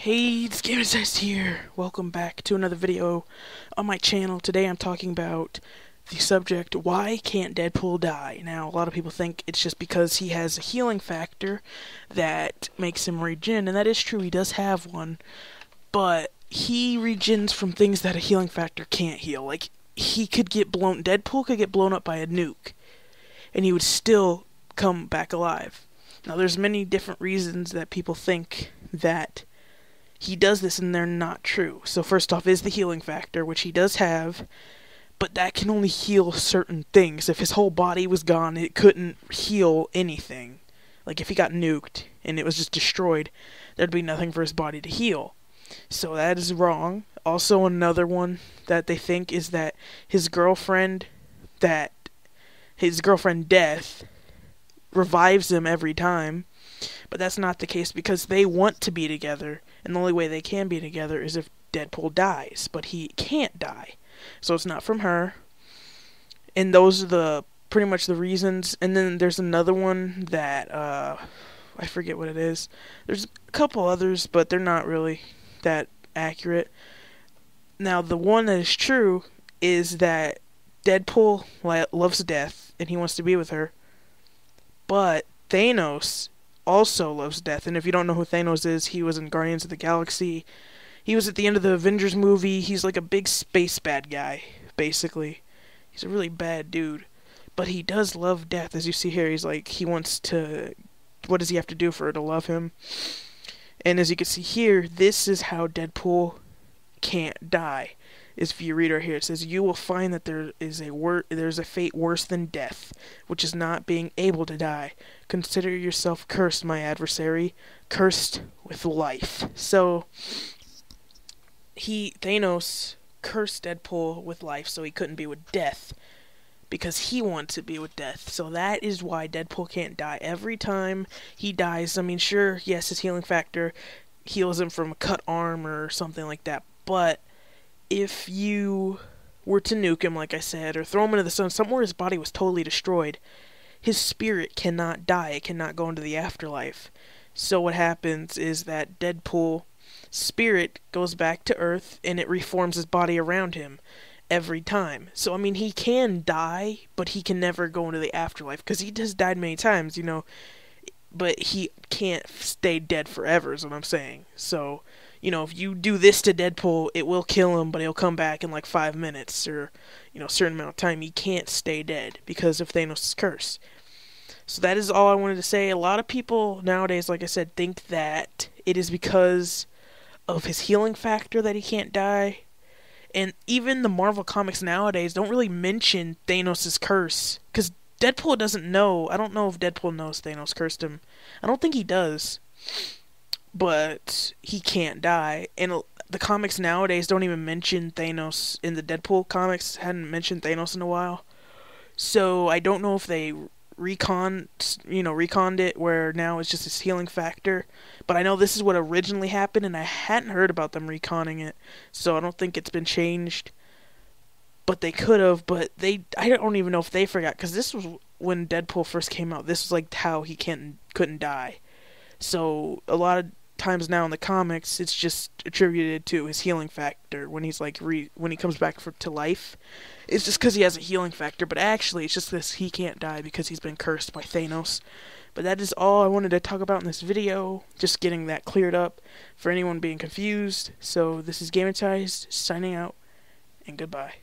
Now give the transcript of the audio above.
Hey, it's Gamenotized here. Welcome back to another video on my channel. Today I'm talking about the subject, why can't Deadpool die? Now, a lot of people think it's just because he has a healing factor that makes him regen, and that is true, he does have one, but he regens from things that a healing factor can't heal. Like, Deadpool could get blown up by a nuke, and he would still come back alive. Now, there's many different reasons that people think that he does this, and they're not true. So first off is the healing factor, which he does have, but that can only heal certain things. If his whole body was gone, it couldn't heal anything. Like if he got nuked and it was just destroyed, there'd be nothing for his body to heal. So that is wrong. Also, another one that they think is that his girlfriend Death revives him every time. But that's not the case because they want to be together, and the only way they can be together is if Deadpool dies, but he can't die. So it's not from her. And those are pretty much the reasons. And then there's another one that I forget what it is. There's a couple others, but they're not really that accurate. Now, the one that is true is that Deadpool loves Death and he wants to be with her, but Thanos also loves Death. And if you don't know who Thanos is, he was in Guardians of the Galaxy. He was at the end of the Avengers movie. He's like a big space bad guy, basically. He's a really bad dude. But he does love Death, as you see here. He's like, he wants to... What does he have to do for her to love him? And as you can see here, this is how Deadpool can't die. If you read right here, it says, "You will find that there's a fate worse than death, which is not being able to die. Consider yourself cursed, my adversary, cursed with life." So Thanos cursed Deadpool with life, so he couldn't be with Death, because he wants to be with Death. So that is why Deadpool can't die. Every time he dies, I mean, sure, yes, his healing factor heals him from a cut arm or something like that, but if you were to nuke him, like I said, or throw him into the sun, somewhere his body was totally destroyed, his spirit cannot die. It cannot go into the afterlife. So what happens is that Deadpool's spirit goes back to Earth, and it reforms his body around him every time. So, I mean, he can die, but he can never go into the afterlife, because he has died many times, you know, but he can't stay dead forever, is what I'm saying. So, you know, if you do this to Deadpool, it will kill him, but he'll come back in like 5 minutes or, you know, a certain amount of time. He can't stay dead because of Thanos' curse. So that is all I wanted to say. A lot of people nowadays, like I said, think that it is because of his healing factor that he can't die. And even the Marvel comics nowadays don't really mention Thanos' curse, because Deadpool doesn't know. I don't know if Deadpool knows Thanos cursed him. I don't think he does. But he can't die. And the comics nowadays don't even mention Thanos. In the Deadpool comics, hadn't mentioned Thanos in a while. So I don't know if they reconned it, where now it's just his healing factor. But I know this is what originally happened, and I hadn't heard about them reconning it. So I don't think it's been changed. But they could have, but I don't even know if they forgot, because this was when Deadpool first came out. This was like how he couldn't die. So a lot of times now in the comics, it's just attributed to his healing factor when he's like when he comes back to life. It's just because he has a healing factor, but actually it's just this: he can't die because he's been cursed by Thanos. But that is all I wanted to talk about in this video, just getting that cleared up for anyone being confused. So this is Gamenotized, signing out, and goodbye.